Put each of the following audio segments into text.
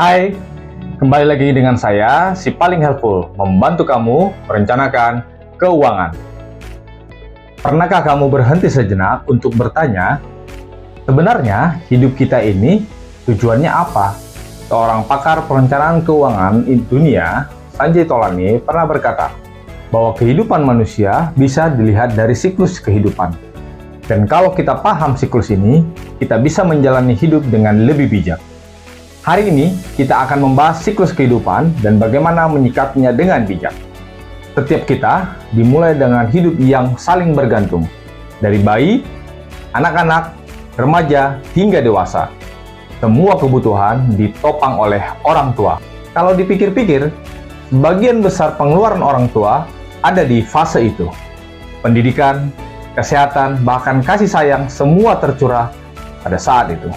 Hai, kembali lagi dengan saya, si paling helpful, membantu kamu merencanakan keuangan. Pernahkah kamu berhenti sejenak untuk bertanya, sebenarnya hidup kita ini tujuannya apa? Seorang pakar perencanaan keuangan di dunia, Sanjay Tolani, pernah berkata bahwa kehidupan manusia bisa dilihat dari siklus kehidupan. Dan kalau kita paham siklus ini, kita bisa menjalani hidup dengan lebih bijak. Hari ini, kita akan membahas siklus kehidupan dan bagaimana menyikapinya dengan bijak. Setiap kita dimulai dengan hidup yang saling bergantung. Dari bayi, anak-anak, remaja, hingga dewasa. Semua kebutuhan ditopang oleh orang tua. Kalau dipikir-pikir, sebagian besar pengeluaran orang tua ada di fase itu. Pendidikan, kesehatan, bahkan kasih sayang, semua tercurah pada saat itu.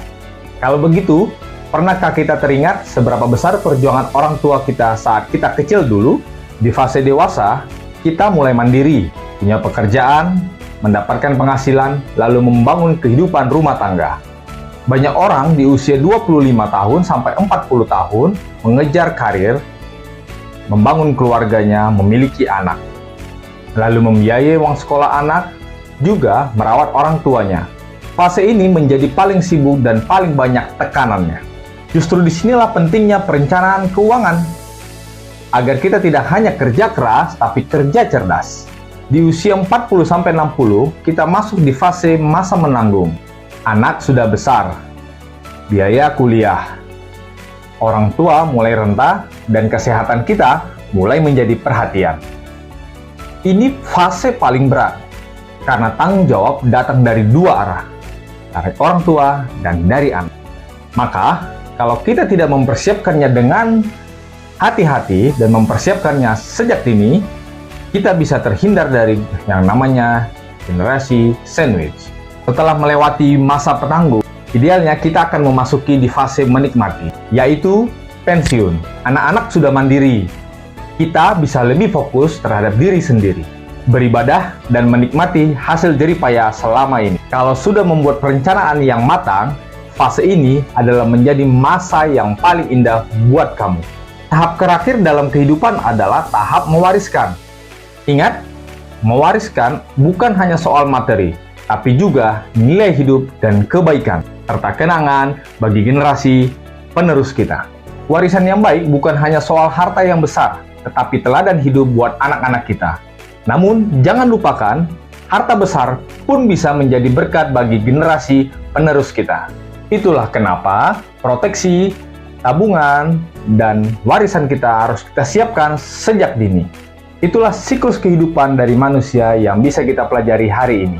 Kalau begitu, pernahkah kita teringat seberapa besar perjuangan orang tua kita saat kita kecil dulu? Di fase dewasa, kita mulai mandiri, punya pekerjaan, mendapatkan penghasilan, lalu membangun kehidupan rumah tangga. Banyak orang di usia 25 tahun sampai 40 tahun mengejar karir, membangun keluarganya, memiliki anak, lalu membiayai uang sekolah anak, juga merawat orang tuanya. Fase ini menjadi paling sibuk dan paling banyak tekanannya. Justru disinilah pentingnya perencanaan keuangan, agar kita tidak hanya kerja keras, tapi kerja cerdas. Di usia 40-60, kita masuk di fase masa menanggung. Anak sudah besar, biaya kuliah, orang tua mulai renta, dan kesehatan kita mulai menjadi perhatian. Ini fase paling berat, karena tanggung jawab datang dari dua arah, dari orang tua dan dari anak. Maka, kalau kita tidak mempersiapkannya dengan hati-hati dan mempersiapkannya sejak dini, kita bisa terhindar dari yang namanya generasi sandwich. Setelah melewati masa penanggung, idealnya kita akan memasuki di fase menikmati, yaitu pensiun. Anak-anak sudah mandiri, kita bisa lebih fokus terhadap diri sendiri, beribadah dan menikmati hasil jerih payah selama ini. Kalau sudah membuat perencanaan yang matang, fase ini adalah menjadi masa yang paling indah buat kamu. Tahap terakhir dalam kehidupan adalah tahap mewariskan. Ingat, mewariskan bukan hanya soal materi, tapi juga nilai hidup dan kebaikan, serta kenangan bagi generasi penerus kita. Warisan yang baik bukan hanya soal harta yang besar, tetapi teladan hidup buat anak-anak kita. Namun, jangan lupakan, harta besar pun bisa menjadi berkat bagi generasi penerus kita. Itulah kenapa proteksi, tabungan, dan warisan kita harus kita siapkan sejak dini. Itulah siklus kehidupan dari manusia yang bisa kita pelajari hari ini.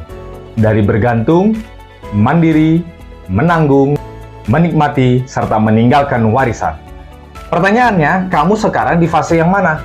Dari bergantung, mandiri, menanggung, menikmati, serta meninggalkan warisan. Pertanyaannya, kamu sekarang di fase yang mana?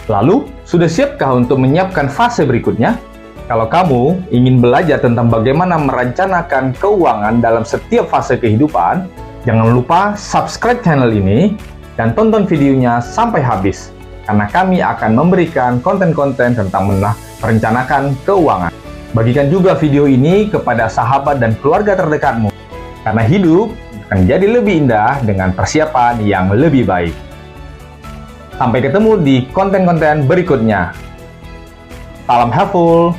Lalu, sudah siapkah untuk menyiapkan fase berikutnya? Kalau kamu ingin belajar tentang bagaimana merencanakan keuangan dalam setiap fase kehidupan, jangan lupa subscribe channel ini dan tonton videonya sampai habis, karena kami akan memberikan konten-konten tentang merencanakan keuangan. Bagikan juga video ini kepada sahabat dan keluarga terdekatmu, karena hidup akan jadi lebih indah dengan persiapan yang lebih baik. Sampai ketemu di konten-konten berikutnya. Salam helpful!